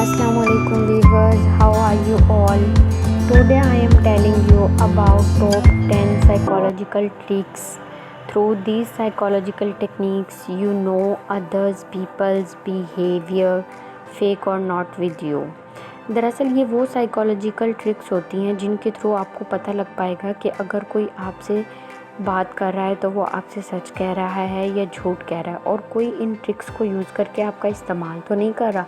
Assalamualaikum viewers, how are you all? Today I am telling you about top 10 psychological tricks. Through these psychological techniques, you know others people's behavior, fake or not with you. दरअसल ये वो psychological tricks होती हैं जिनके through आपको पता लग पाएगा कि अगर कोई आपसे बात कर रहा है तो वो आपसे सच कह रहा है या झूठ कह रहा है, और कोई इन ट्रिक्स को यूज़ करके आपका इस्तेमाल तो नहीं कर रहा।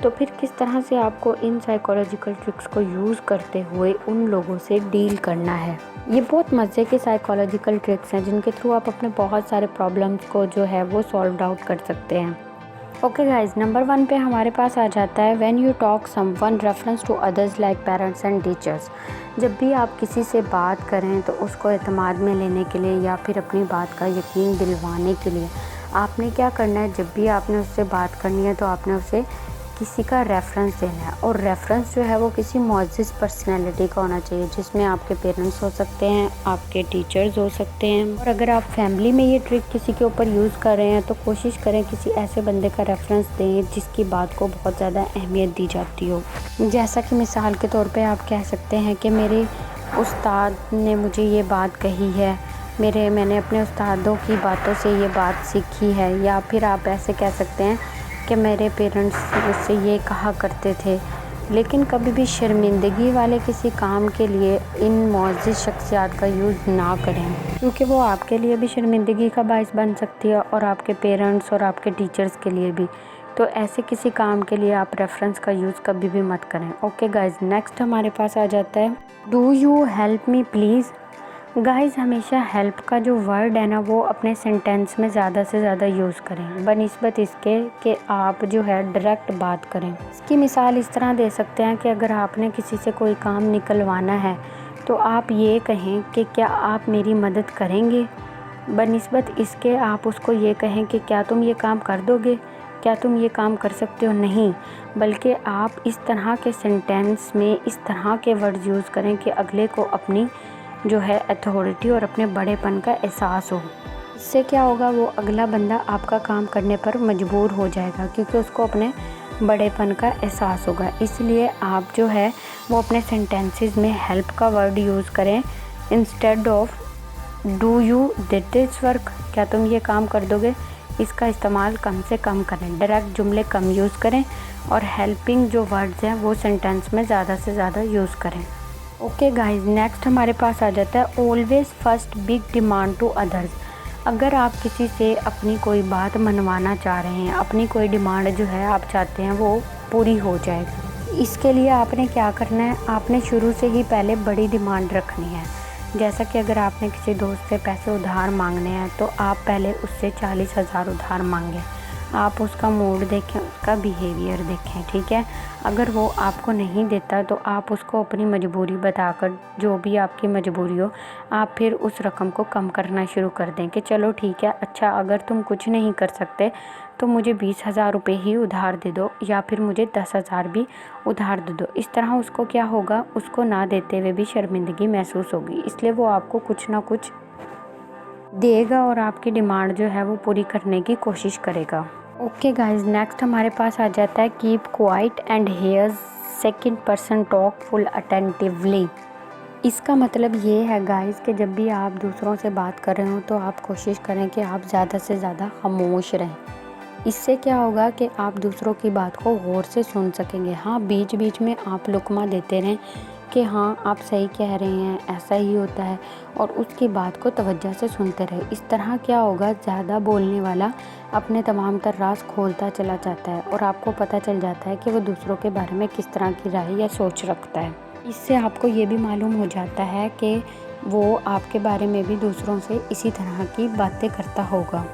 तो फिर किस तरह से आपको इन साइकोलॉजिकल ट्रिक्स को यूज़ करते हुए उन लोगों से डील करना है। ये बहुत मज़े के साइकोलॉजिकल ट्रिक्स हैं जिनके थ्रू आप अपने बहुत सारे प्रॉब्लम्स को जो है वो सॉल्व आउट कर सकते हैं। ओके गाइज, नंबर 1 पे हमारे पास आ जाता है when you talk someone reference to others like parents and teachers. जब भी आप किसी से बात करें तो उसको एतमाद में लेने के लिए या फिर अपनी बात का यकीन दिलवाने के लिए आपने क्या करना है, जब भी आपने उससे बात करनी है तो आपने उसे किसी का रेफरेंस देना है। और रेफरेंस जो है वो किसी मुअज़्ज़िज़ पर्सनैलिटी का होना चाहिए, जिसमें आपके पेरेंट्स हो सकते हैं, आपके टीचर्स हो सकते हैं। और अगर आप फैमिली में ये ट्रिक किसी के ऊपर यूज़ कर रहे हैं तो कोशिश करें किसी ऐसे बंदे का रेफरेंस दें जिसकी बात को बहुत ज़्यादा अहमियत दी जाती हो। जैसा कि मिसाल के तौर पर आप कह सकते हैं कि मेरे उस्ताद ने मुझे ये बात कही है, मैंने अपने उस्तादों की बातों से ये बात सीखी है। या फिर आप ऐसे कह सकते हैं कि मेरे पेरेंट्स मुझसे ये कहा करते थे। लेकिन कभी भी शर्मिंदगी वाले किसी काम के लिए इन मुअज़्ज़िज़ शख्सियात का यूज़ ना करें, क्योंकि वो आपके लिए भी शर्मिंदगी का बाइस बन सकती है और आपके पेरेंट्स और आपके टीचर्स के लिए भी। तो ऐसे किसी काम के लिए आप रेफरेंस का यूज़ कभी भी मत करें। ओके गाइज़, नेक्स्ट हमारे पास आ जाता है do you help me please. Guys, हमेशा हेल्प का जो वर्ड है ना वो अपने सेंटेंस में ज़्यादा से ज़्यादा यूज़ करें बनिस्बत इसके कि आप जो है डायरेक्ट बात करें। इसकी मिसाल इस तरह दे सकते हैं कि अगर आपने किसी से कोई काम निकलवाना है तो आप ये कहें कि क्या आप मेरी मदद करेंगे, बनिस्बत इसके आप उसको ये कहें कि क्या तुम ये काम कर दोगे, क्या तुम ये काम कर सकते हो। नहीं, बल्कि आप इस तरह के सेंटेंस में इस तरह के वर्ड्स यूज़ करें कि अगले को अपनी जो है अथॉरिटी और अपने बड़ेपन का एहसास हो। इससे क्या होगा, वो अगला बंदा आपका काम करने पर मजबूर हो जाएगा क्योंकि उसको अपने बड़ेपन का एहसास होगा। इसलिए आप जो है वो अपने सेंटेंसेस में हेल्प का वर्ड यूज़ करें instead of do you did this work, क्या तुम ये काम कर दोगे। इसका इस्तेमाल कम से कम करें, डायरेक्ट जुमले कम यूज़ करें और हेल्पिंग जो वर्ड्स हैं वो सेंटेंस में ज़्यादा से ज़्यादा यूज़ करें। ओके गाइज, नेक्स्ट हमारे पास आ जाता है always first big demand to others. अगर आप किसी से अपनी कोई बात मनवाना चाह रहे हैं, अपनी कोई डिमांड जो है आप चाहते हैं वो पूरी हो जाएगी, इसके लिए आपने क्या करना है, आपने शुरू से ही पहले बड़ी डिमांड रखनी है। जैसा कि अगर आपने किसी दोस्त से पैसे उधार मांगने हैं तो आप पहले उससे 40,000 उधार मांगें। आप उसका मूड देखें, उसका बिहेवियर देखें, ठीक है। अगर वो आपको नहीं देता तो आप उसको अपनी मजबूरी बताकर, जो भी आपकी मजबूरी हो, आप फिर उस रकम को कम करना शुरू कर दें कि चलो ठीक है, अच्छा अगर तुम कुछ नहीं कर सकते तो मुझे 20,000 रुपये ही उधार दे दो या फिर मुझे 10,000 भी उधार दे दो। इस तरह उसको क्या होगा, उसको ना देते हुए भी शर्मिंदगी महसूस होगी, इसलिए वो आपको कुछ ना कुछ देगा और आपकी डिमांड जो है वो पूरी करने की कोशिश करेगा। ओके गाइज, नेक्स्ट हमारे पास आ जाता है keep quiet and hear second person talk full attentively. इसका मतलब ये है गाइज कि जब भी आप दूसरों से बात कर रहे हो तो आप कोशिश करें कि आप ज़्यादा से ज़्यादा खामोश रहें। इससे क्या होगा कि आप दूसरों की बात को गौर से सुन सकेंगे। हाँ, बीच बीच में आप लुकमा देते रहें कि हाँ आप सही कह रहे हैं, ऐसा ही होता है, और उसकी बात को तवज्जो से सुनते रहे। इस तरह क्या होगा, ज़्यादा बोलने वाला अपने तमाम तर राज खोलता चला जाता है और आपको पता चल जाता है कि वो दूसरों के बारे में किस तरह की राय या सोच रखता है। इससे आपको ये भी मालूम हो जाता है कि वो आपके बारे में भी दूसरों से इसी तरह की बातें करता होगा।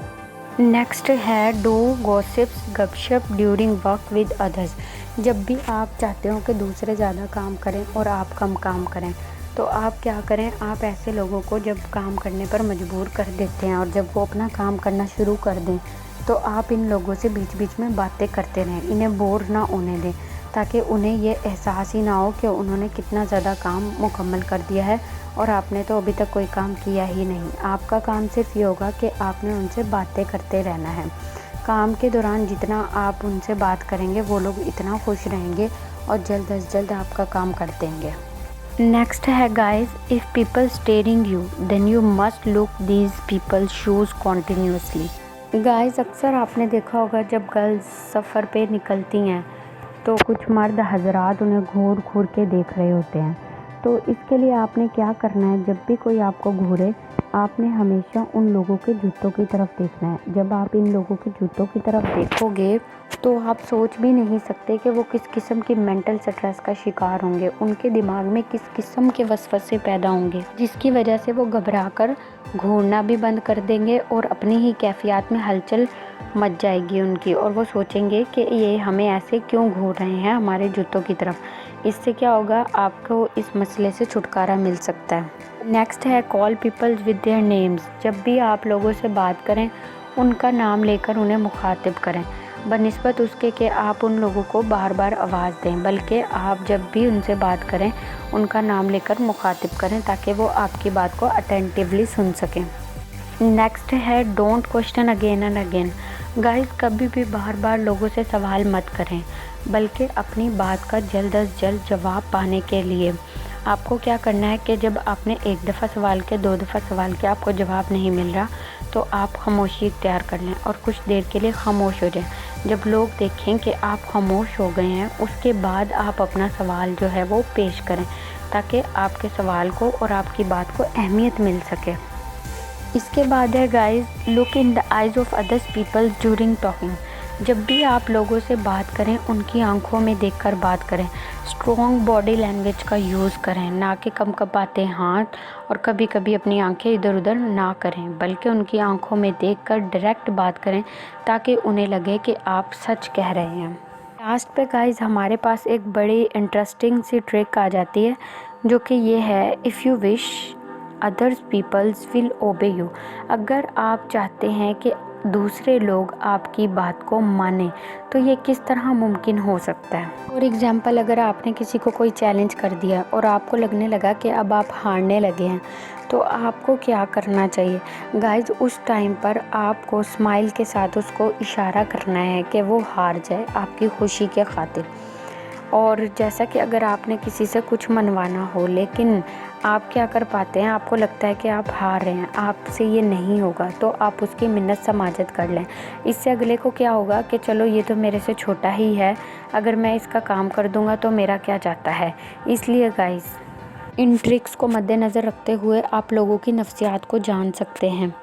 नेक्स्ट है डू गॉसिप्स गपशप ड्यूरिंग वर्क विद अदर्स। जब भी आप चाहते हो कि दूसरे ज़्यादा काम करें और आप कम काम करें तो आप क्या करें, आप ऐसे लोगों को जब काम करने पर मजबूर कर देते हैं और जब वो अपना काम करना शुरू कर दें तो आप इन लोगों से बीच बीच में बातें करते रहें, इन्हें बोर ना होने दें, ताकि उन्हें ये एहसास ही ना हो कि उन्होंने कितना ज़्यादा काम मुकम्मल कर दिया है और आपने तो अभी तक कोई काम किया ही नहीं। आपका काम सिर्फ ये होगा कि आपने उनसे बातें करते रहना है। काम के दौरान जितना आप उनसे बात करेंगे वो लोग इतना खुश रहेंगे और जल्द अज जल्द आपका काम कर देंगे। नेक्स्ट है guys, if people staring you then you must look these people shoes continuously. Guys अक्सर आपने देखा होगा जब गर्ल्स सफ़र पे निकलती हैं तो कुछ मर्द हजरात उन्हें घूर घूर के देख रहे होते हैं। तो इसके लिए आपने क्या करना है, जब भी कोई आपको घूरे आपने हमेशा उन लोगों के जूतों की तरफ देखना है। जब आप इन लोगों के जूतों की तरफ देखोगे तो आप सोच भी नहीं सकते कि वो किस किस्म की मेंटल स्ट्रेस का शिकार होंगे, उनके दिमाग में किस किस्म के वसवसे पैदा होंगे, जिसकी वजह से वो घबराकर घूरना भी बंद कर देंगे और अपनी ही कैफियत में हलचल मच जाएगी उनकी, और वो सोचेंगे कि ये हमें ऐसे क्यों घूर रहे हैं हमारे जूतों की तरफ। इससे क्या होगा, आपको इस मसले से छुटकारा मिल सकता है। नेक्स्ट है call peoples with their names. जब भी आप लोगों से बात करें उनका नाम लेकर उन्हें मुखातिब करें, बनिस्बत उसके कि आप उन लोगों को बार बार आवाज़ दें, बल्कि आप जब भी उनसे बात करें उनका नाम लेकर मुखातिब करें ताकि वो आपकी बात को अटेंटिवली सुन सकें। नेक्स्ट है don't question again and again. Guys कभी भी बार बार लोगों से सवाल मत करें, बल्कि अपनी बात का जल्द अज जल्द जवाब पाने के लिए आपको क्या करना है कि जब आपने एक दफ़ा सवाल किया, 2 दफ़ा सवाल किया, आपको जवाब नहीं मिल रहा तो आप खामोशी इख्तियार कर लें और कुछ देर के लिए खामोश हो जाएं। जब लोग देखें कि आप खामोश हो गए हैं उसके बाद आप अपना सवाल जो है वो पेश करें ताकि आपके सवाल को और आपकी बात को अहमियत मिल सके। इसके बाद है guys, look in the eyes of others people during talking. जब भी आप लोगों से बात करें उनकी आंखों में देखकर बात करें। स्ट्रॉन्ग बॉडी लैंग्वेज का यूज़ करें, ना कि कपकपाते हाथ और कभी कभी अपनी आंखें इधर उधर ना करें, बल्कि उनकी आंखों में देखकर डायरेक्ट बात करें ताकि उन्हें लगे कि आप सच कह रहे हैं। लास्ट पे गाइस हमारे पास एक बड़ी इंटरेस्टिंग सी ट्रिक आ जाती है जो कि ये है, if you wish others peoples will obey you. अगर आप चाहते हैं कि दूसरे लोग आपकी बात को माने तो ये किस तरह मुमकिन हो सकता है। फॉर एग्ज़ाम्पल, अगर आपने किसी को कोई चैलेंज कर दिया और आपको लगने लगा कि अब आप हारने लगे हैं तो आपको क्या करना चाहिए गाइज, उस टाइम पर आपको स्माइल के साथ उसको इशारा करना है कि वो हार जाए आपकी खुशी के खातिर। और जैसा कि अगर आपने किसी से कुछ मनवाना हो लेकिन आप क्या कर पाते हैं, आपको लगता है कि आप हार रहे हैं, आपसे ये नहीं होगा, तो आप उसकी मिन्नत समाजत कर लें। इससे अगले को क्या होगा कि चलो ये तो मेरे से छोटा ही है, अगर मैं इसका काम कर दूंगा तो मेरा क्या जाता है। इसलिए गाइस इन ट्रिक्स को मद्देनज़र रखते हुए आप लोगों की नफ्सियात को जान सकते हैं।